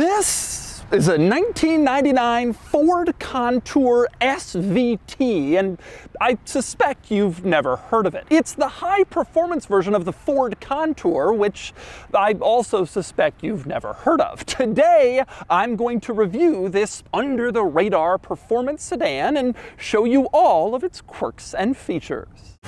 This is a 1999 Ford Contour SVT, and I suspect you've never heard of it. It's the high-performance version of the Ford Contour, which I also suspect you've never heard of. Today, I'm going to review this under-the-radar performance sedan and show you all of its quirks and features.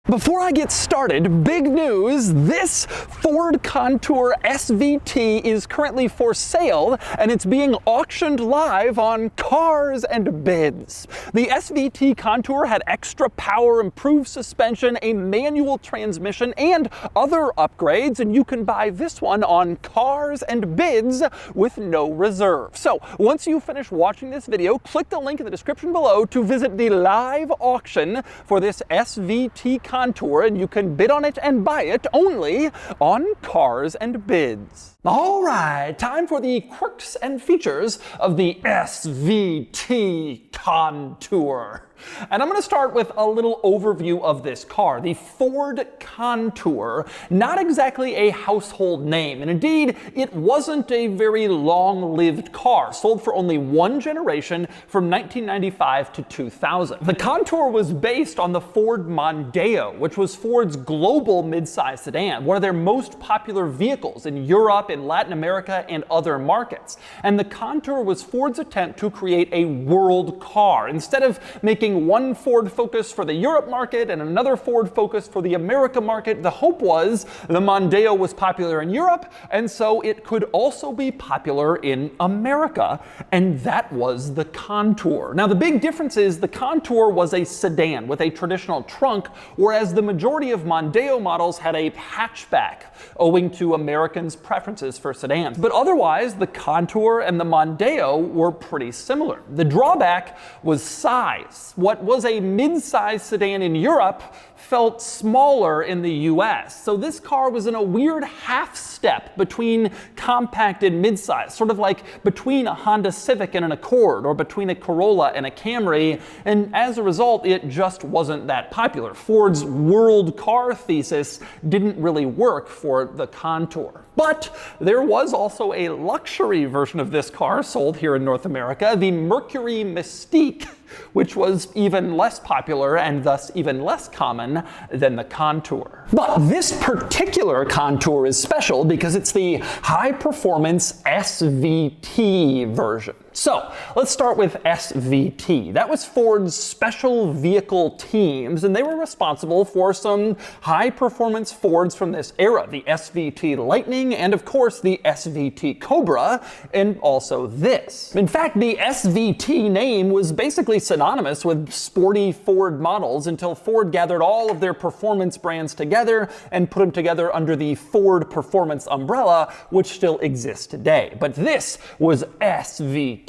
Before I get started, big news, this Ford Contour SVT is currently for sale and it's being auctioned live on Cars and Bids. The SVT Contour had extra power, improved suspension, a manual transmission, and other upgrades, and you can buy this one on Cars and Bids with no reserve. So once you finish watching this video, click the link in the description below to visit the live auction for this SVT Contour, and you can bid on it and buy it only on Cars and Bids. All right, time for the quirks and features of the SVT Contour. And I'm going to start with a little overview of this car. The Ford Contour, not exactly a household name, and indeed, it wasn't a very long-lived car, sold for only one generation from 1995 to 2000. The Contour was based on the Ford Mondeo, which was Ford's global midsize sedan, one of their most popular vehicles in Europe, in Latin America, and other markets. And the Contour was Ford's attempt to create a world car. Instead of making one Ford Focus for the Europe market and another Ford Focus for the America market, the hope was the Mondeo was popular in Europe, and so it could also be popular in America, and that was the Contour. Now the big difference is the Contour was a sedan with a traditional trunk, whereas the majority of Mondeo models had a hatchback, owing to Americans' preferences for sedans. But otherwise, the Contour and the Mondeo were pretty similar. The drawback was size. What was a mid-size sedan in Europe felt smaller in the US. So this car was in a weird half step between compact and mid-size, sort of like between a Honda Civic and an Accord, or between a Corolla and a Camry, and as a result, it just wasn't that popular. Ford's world car thesis didn't really work for the Contour. But there was also a luxury version of this car sold here in North America, the Mercury Mystique, which was even less popular and thus even less common than the Contour. But this particular Contour is special because it's the high-performance SVT version. So let's start with SVT. That was Ford's special vehicle teams, and they were responsible for some high-performance Fords from this era, the SVT Lightning and, of course, the SVT Cobra, and also this. In fact, the SVT name was basically synonymous with sporty Ford models until Ford gathered all of their performance brands together and put them together under the Ford Performance umbrella, which still exists today. But this was SVT.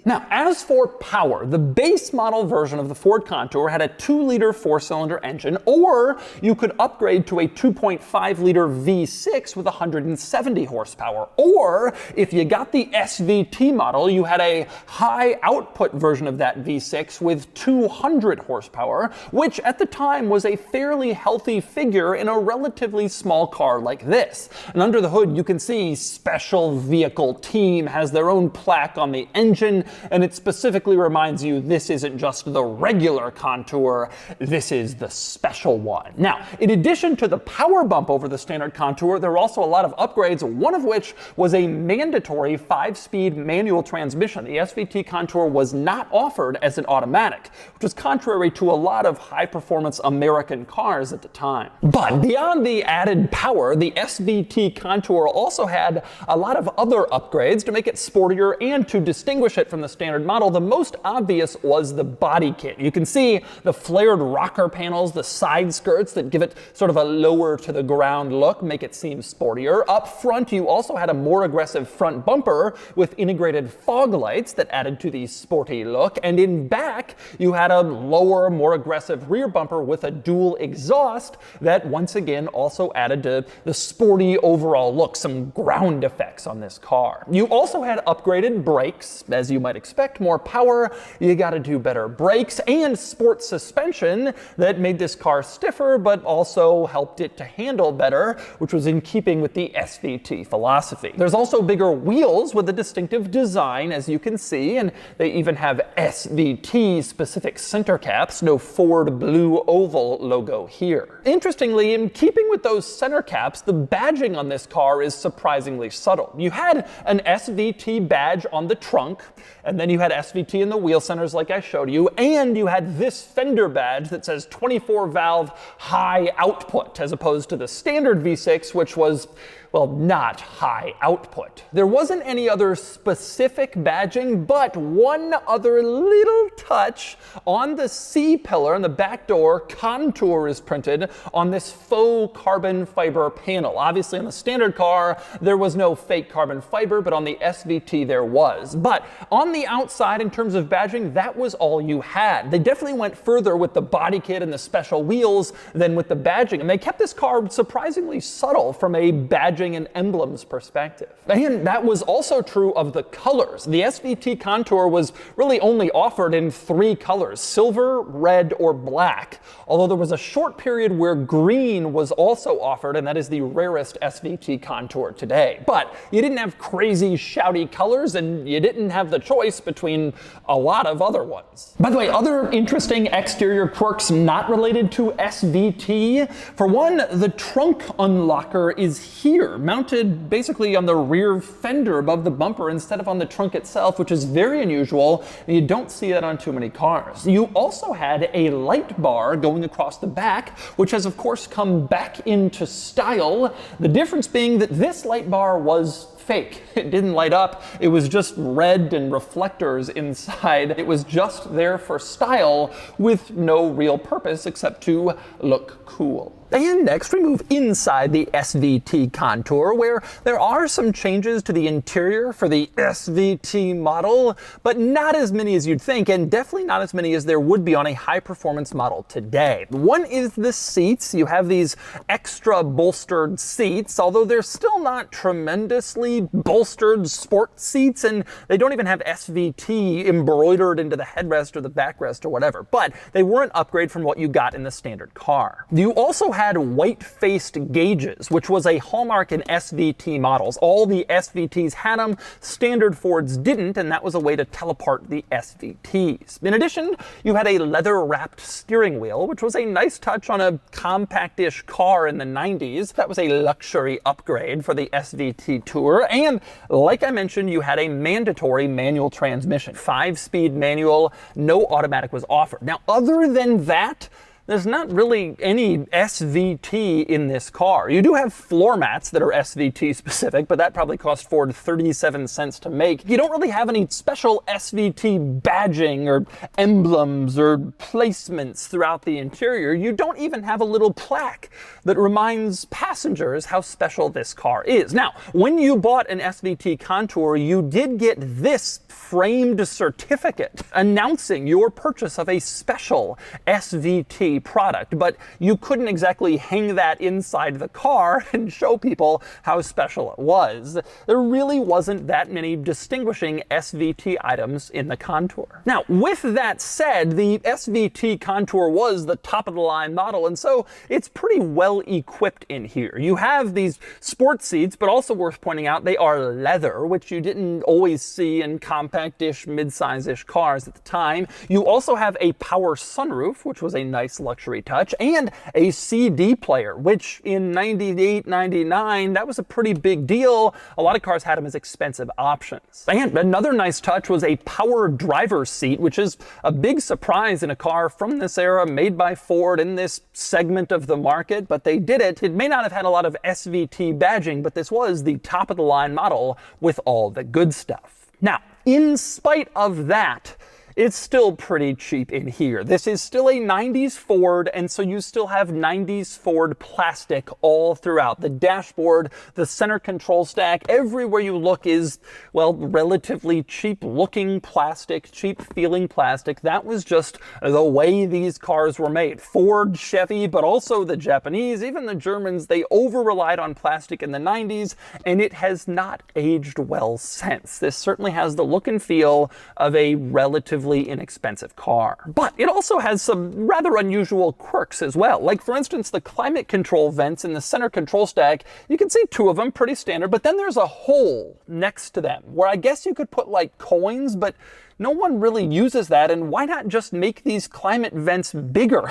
Now, as for power, the base model version of the Ford Contour had a 2-liter 4-cylinder engine, or you could upgrade to a 2.5-liter V6 with 170 horsepower. Or, if you got the SVT model, you had a high-output version of that V6 with 200 horsepower, which at the time was a fairly healthy figure in a relatively small car like this. And under the hood, you can see Special Vehicle Team has their own plaque on the engine, and it specifically reminds you this isn't just the regular Contour, this is the special one. Now, in addition to the power bump over the standard Contour, there were also a lot of upgrades, one of which was a mandatory 5-speed manual transmission. The SVT Contour was not offered as an automatic, which was contrary to a lot of high-performance American cars at the time. But beyond the added power, the SVT Contour also had a lot of other upgrades to make it sportier and to distinguish it from the standard model. The most obvious was the body kit. You can see the flared rocker panels, the side skirts that give it sort of a lower to the ground look, make it seem sportier. Up front, you also had a more aggressive front bumper with integrated fog lights that added to the sporty look. And in back, you had a lower, more aggressive rear bumper with a dual exhaust that once again also added to the sporty overall look, some ground effects on this car. You also had upgraded brakes brakes. As you might expect, more power, you gotta do better brakes, and sport suspension that made this car stiffer but also helped it to handle better, which was in keeping with the SVT philosophy. There's also bigger wheels with a distinctive design, as you can see, and they even have SVT specific center caps, no Ford blue oval logo here. Interestingly, in keeping with those center caps, the badging on this car is surprisingly subtle. You had an SVT badge on the trunk, and then you had SVT in the wheel centers like I showed you, and you had this fender badge that says 24 valve high output, as opposed to the standard V6, which was, well, not high output. There wasn't any other specific badging, but one other little touch on the C-pillar in the back door. Contour is printed on this faux carbon fiber panel. Obviously on the standard car, there was no fake carbon fiber, but on the SVT there was. But on the outside, in terms of badging, that was all you had. They definitely went further with the body kit and the special wheels than with the badging, and they kept this car surprisingly subtle from a badging and emblems perspective. And that was also true of the colors. The SVT Contour was really only offered in 3 colors: silver, red, or black, although there was a short period where green was also offered, and that is the rarest SVT Contour today. But you didn't have crazy shouty colors, and you didn't have the choice between a lot of other ones. By the way, other interesting exterior quirks not related to SVT. For one, the trunk unlocker is here, mounted basically on the rear fender above the bumper instead of on the trunk itself, which is very unusual, and you don't see that on too many cars. You also had a light bar going across the back, which has of course come back into style. The difference being that this light bar was fake. It didn't light up. It was just red and reflectors inside. It was just there for style with no real purpose except to look cool. And next we move inside the SVT Contour, where there are some changes to the interior for the SVT model, but not as many as you'd think, and definitely not as many as there would be on a high-performance model today. One is the seats. You have these extra bolstered seats, although they're still not tremendously bolstered sport seats, and they don't even have SVT embroidered into the headrest or the backrest or whatever, but they were an upgrade from what you got in the standard car. You also had white-faced gauges, which was a hallmark in SVT models. All the SVTs had them, standard Fords didn't, and that was a way to tell apart the SVTs. In addition, you had a leather-wrapped steering wheel, which was a nice touch on a compact-ish car in the 90s. That was a luxury upgrade for the SVT Tour, and like I mentioned, you had a mandatory manual transmission. 5-speed manual, no automatic was offered. Now, other than that, there's not really any SVT in this car. You do have floor mats that are SVT specific, but that probably cost Ford 37 cents to make. You don't really have any special SVT badging or emblems or placements throughout the interior. You don't even have a little plaque that reminds passengers how special this car is. Now, when you bought an SVT Contour, you did get this framed certificate announcing your purchase of a special SVT product, but you couldn't exactly hang that inside the car and show people how special it was. There really wasn't that many distinguishing SVT items in the Contour. Now, with that said, the SVT Contour was the top-of-the-line model, and so it's pretty well equipped in here. You have these sport seats, but also worth pointing out, they are leather, which you didn't always see in compact-ish, mid-size-ish cars at the time. You also have a power sunroof, which was a nice luxury touch, and a CD player, which in 98, 99, that was a pretty big deal. A lot of cars had them as expensive options. And another nice touch was a power driver's seat, which is a big surprise in a car from this era, made by Ford in this segment of the market, but they did it. It may not have had a lot of SVT badging, but this was the top-of-the-line model with all the good stuff. Now, in spite of that, it's still pretty cheap in here. This is still a 90s Ford, and so you still have 90s Ford plastic all throughout. The dashboard, the center control stack, everywhere you look is, well, relatively cheap looking plastic, cheap feeling plastic. That was just the way these cars were made. Ford, Chevy, but also the Japanese, even the Germans, they over-relied on plastic in the 90s, and it has not aged well since. This certainly has the look and feel of a relatively inexpensive car. But it also has some rather unusual quirks as well. Like, for instance, the climate control vents in the center control stack. You can see two of them, pretty standard, but then there's a hole next to them where I guess you could put like coins, but no one really uses that, and why not just make these climate vents bigger?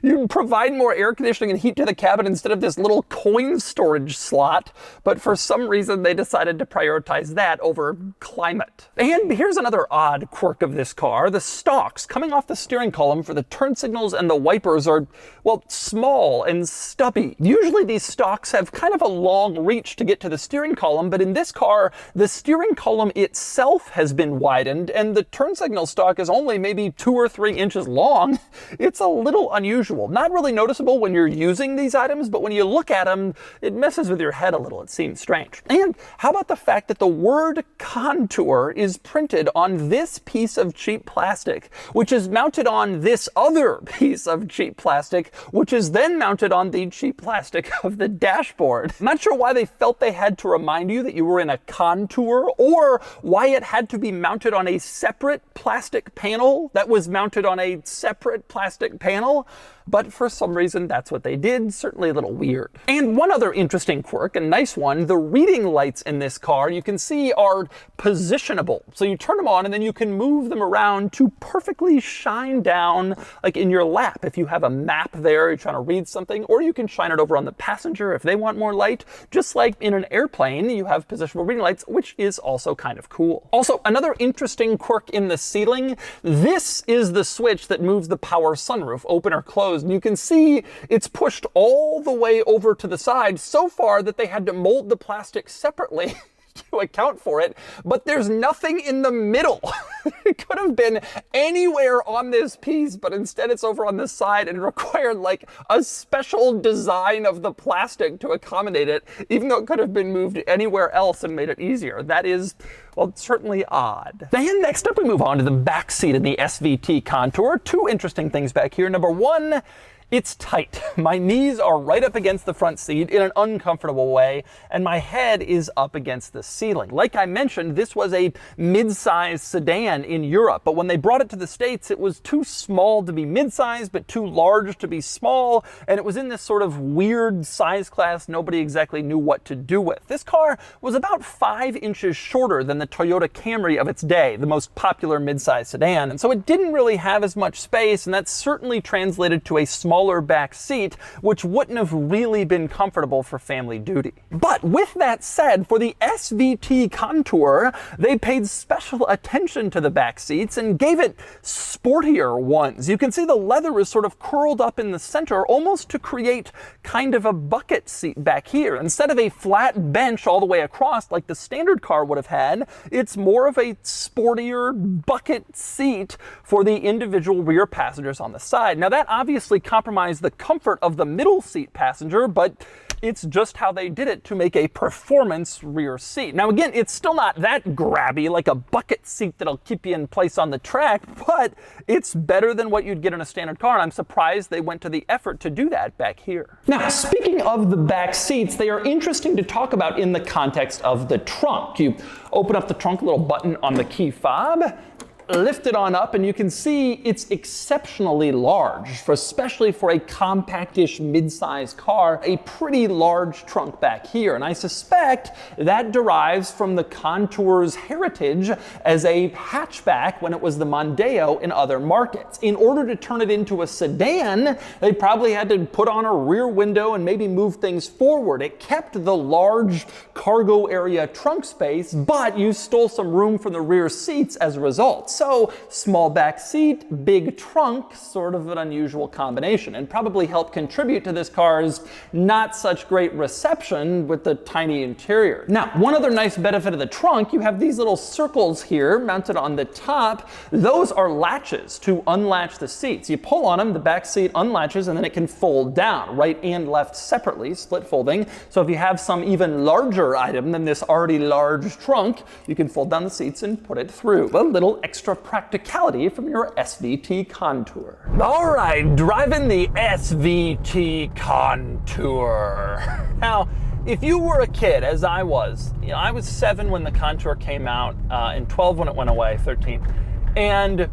You'd provide more air conditioning and heat to the cabin instead of this little coin storage slot, but for some reason they decided to prioritize that over climate. And here's another odd quirk of this car. The stalks coming off the steering column for the turn signals and the wipers are, well, small and stubby. Usually these stalks have kind of a long reach to get to the steering column, but in this car, the steering column itself has been widened, and the turn signal stalk is only maybe 2 or 3 inches long. It's a little unusual. Not really noticeable when you're using these items, but when you look at them, it messes with your head a little. It seems strange. And how about the fact that the word Contour is printed on this piece of cheap plastic, which is mounted on this other piece of cheap plastic, which is then mounted on the cheap plastic of the dashboard. I'm not sure why they felt they had to remind you that you were in a Contour, or why it had to be mounted on a separate plastic panel that was mounted on a separate plastic panel, but for some reason that's what they did. Certainly a little weird. And one other interesting quirk, a nice one, the reading lights in this car you can see are positionable. So you turn them on and then you can move them around to perfectly shine down like in your lap. If you have a map there, you're trying to read something, or you can shine it over on the passenger if they want more light. Just like in an airplane, you have positionable reading lights, which is also kind of cool. Also, another interesting quirk in the ceiling, this is the switch that moves the power sunroof, open or closed. And you can see it's pushed all the way over to the side so far that they had to mold the plastic separately to account for it, but there's nothing in the middle. It could have been anywhere on this piece, but instead it's over on this side, and it required like a special design of the plastic to accommodate it, even though it could have been moved anywhere else and made it easier. That is, well, certainly odd. Then next up we move on to the back seat in the SVT Contour. Two interesting things back here. Number one, it's tight. My knees are right up against the front seat in an uncomfortable way, and my head is up against the ceiling. Like I mentioned, this was a mid-size sedan in Europe, but when they brought it to the States, it was too small to be mid-size, but too large to be small, and it was in this sort of weird size class nobody exactly knew what to do with. This car was about 5 inches shorter than the Toyota Camry of its day, the most popular mid-size sedan, and so it didn't really have as much space, and that certainly translated to a smaller back seat, which wouldn't have really been comfortable for family duty. But with that said, for the SVT Contour, they paid special attention to the back seats and gave it sportier ones. You can see the leather is sort of curled up in the center, almost to create kind of a bucket seat back here. Instead of a flat bench all the way across like the standard car would have had, it's more of a sportier bucket seat for the individual rear passengers on the side. Now that obviously compromised the comfort of the middle seat passenger, but it's just how they did it to make a performance rear seat. Now again, it's still not that grabby like a bucket seat that'll keep you in place on the track, but it's better than what you'd get in a standard car, and I'm surprised they went to the effort to do that back here. Now, speaking of the back seats, they are interesting to talk about in the context of the trunk. You open up the trunk, little button on the key fob, lift it on up, and you can see it's exceptionally large, especially for a compactish mid-size car, a pretty large trunk back here. And I suspect that derives from the Contour's heritage as a hatchback when it was the Mondeo in other markets. In order to turn it into a sedan, they probably had to put on a rear window and maybe move things forward. It kept the large cargo area trunk space, but you stole some room from the rear seats as a result. So small back seat, big trunk, sort of an unusual combination, and probably helped contribute to this car's not such great reception with the tiny interior. Now, one other nice benefit of the trunk, you have these little circles here mounted on the top. Those are latches to unlatch the seats. You pull on them, the back seat unlatches, and then it can fold down, right and left separately, split folding. So if you have some even larger item than this already large trunk, you can fold down the seats and put it through. A little extra practicality from your SVT Contour. All right, driving the SVT Contour. Now, if you were a kid, as I was, I was 7 when the Contour came out, and 12 when it went away, 13. And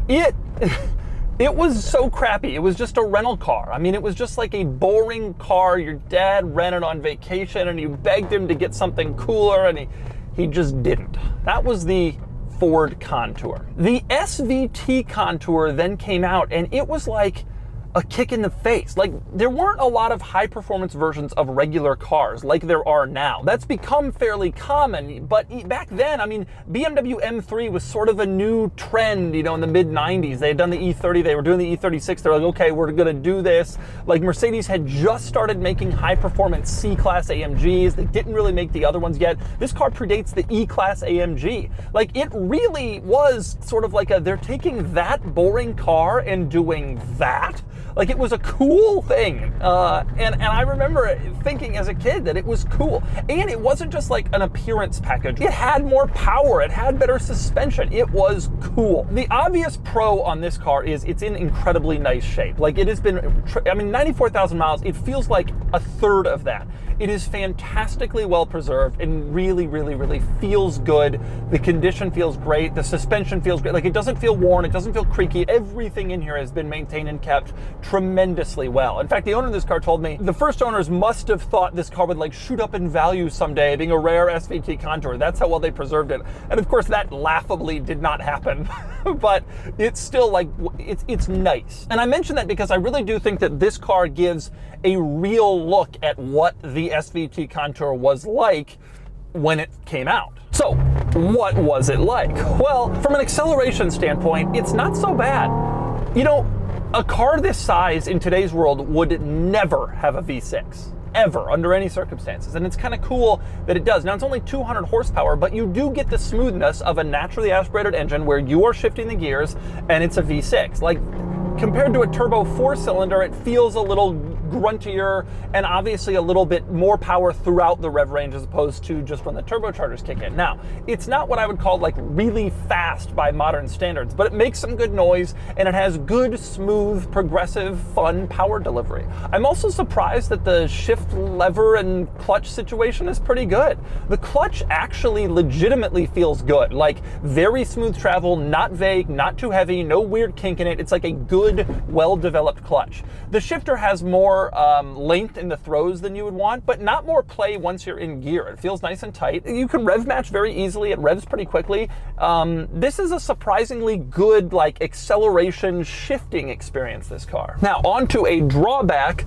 it was so crappy. It was just a rental car. I mean, it was just like a boring car your dad rented on vacation, and you begged him to get something cooler, and he just didn't. That was the Ford Contour. The SVT Contour then came out, and it was like a kick in the face. Like, there weren't a lot of high performance versions of regular cars like there are now. That's become fairly common, but back then, I mean, BMW M3 was sort of a new trend, in the mid 90s. They had done the E30, they were doing the E36, they're like, okay, we're gonna do this. Like, Mercedes had just started making high performance C-Class AMGs. They didn't really make the other ones yet. This car predates the E-Class AMG. Like, it really was sort of like they're taking that boring car and doing that. Like, it was a cool thing. And I remember thinking as a kid that it was cool. And it wasn't just like an appearance package. It had more power. It had better suspension. It was cool. The obvious pro on this car is it's in incredibly nice shape. Like, it has been, 94,000 miles. It feels like a third of that. It is fantastically well preserved and really, really, really feels good. The condition feels great. The suspension feels great. Like, it doesn't feel worn. It doesn't feel creaky. Everything in here has been maintained and kept tremendously well. In fact, the owner of this car told me the first owners must have thought this car would like shoot up in value someday, being a rare SVT Contour. That's how well they preserved it. And of course, that laughably did not happen. But it's still like, it's nice. And I mention that because I really do think that this car gives a real look at what the SVT Contour was like when it came out. So, what was it like? Well, from an acceleration standpoint, it's not so bad. A car this size in today's world would never have a V6. Ever, under any circumstances. And it's kind of cool that it does. Now, it's only 200 horsepower, but you do get the smoothness of a naturally aspirated engine where you are shifting the gears and it's a V6. Like, compared to a turbo 4-cylinder, it feels a little gruntier and obviously a little bit more power throughout the rev range as opposed to just when the turbochargers kick in. Now, it's not what I would call like really fast by modern standards, but it makes some good noise and it has good, smooth, progressive, fun power delivery. I'm also surprised that the shift lever and clutch situation is pretty good. The clutch actually legitimately feels good, like very smooth travel, not vague, not too heavy, no weird kink in it. It's like a good, well-developed clutch. The shifter has more length in the throws than you would want, but not more play once you're in gear. It feels nice and tight. You can rev match very easily. It revs pretty quickly. This is a surprisingly good like acceleration shifting experience, this car. Now, onto a drawback.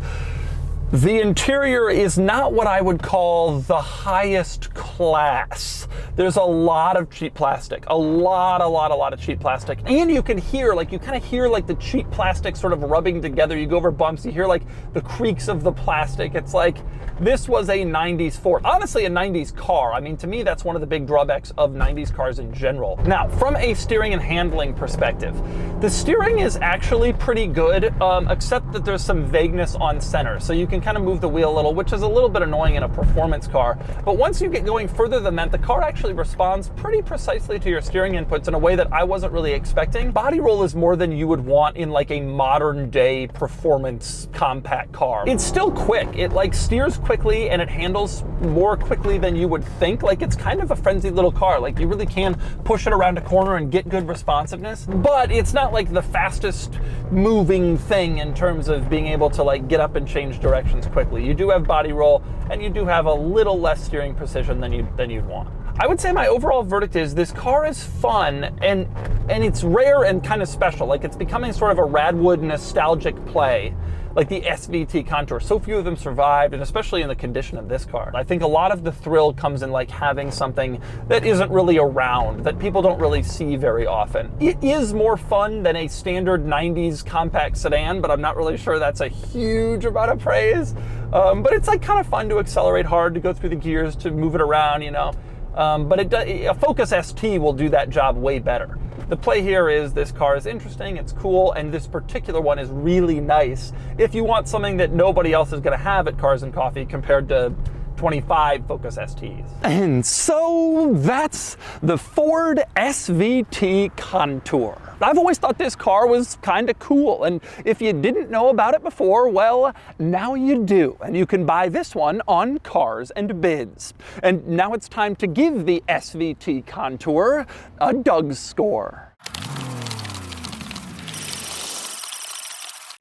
The interior is not what I would call the highest class. There's a lot of cheap plastic, a lot of cheap plastic. And you can hear, like, you kind of hear like the cheap plastic sort of rubbing together. You go over bumps, you hear like the creaks of the plastic. It's like, this was a 90s Ford. Honestly, a 90s car. I mean, to me, that's one of the big drawbacks of 90s cars in general. Now, from a steering and handling perspective, the steering is actually pretty good, except that there's some vagueness on center. So you can kind of move the wheel a little, which is a little bit annoying in a performance car. But once you get going further than that, the car actually responds pretty precisely to your steering inputs in a way that I wasn't really expecting. Body roll is more than you would want in like a modern day performance compact car. It's still quick. It like steers quickly and it handles more quickly than you would think. Like, it's kind of a frenzied little car. Like, you really can push it around a corner and get good responsiveness, but it's not like the fastest moving thing in terms of being able to like get up and change directions quickly. You do have body roll and you do have a little less steering precision than you'd want. I would say my overall verdict is this car is fun, and it's rare and kind of special. Like, it's becoming sort of a Radwood nostalgic play, like the SVT Contour. So few of them survived, and especially in the condition of this car. I think a lot of the thrill comes in like having something that isn't really around, that people don't really see very often. It is more fun than a standard 90s compact sedan, but I'm not really sure that's a huge amount of praise. But it's like kind of fun to accelerate hard, to go through the gears, to move it around, you know. But a Focus ST will do that job way better. The play here is this car is interesting, it's cool, and this particular one is really nice if you want something that nobody else is going to have at Cars and Coffee compared to 25 Focus STs. And so that's the Ford SVT Contour. I've always thought this car was kind of cool, and if you didn't know about it before, well, now you do, and you can buy this one on Cars and Bids. And now it's time to give the SVT Contour a DougScore.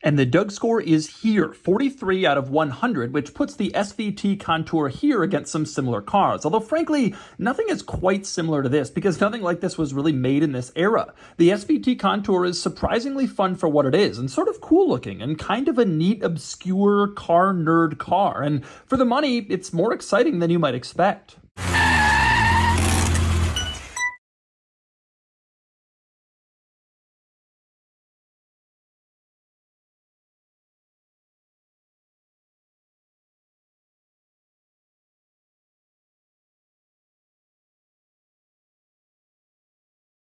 And the DougScore is here, 43 out of 100, which puts the SVT Contour here against some similar cars. Although frankly, nothing is quite similar to this because nothing like this was really made in this era. The SVT Contour is surprisingly fun for what it is and sort of cool looking and kind of a neat, obscure car nerd car. And for the money, it's more exciting than you might expect.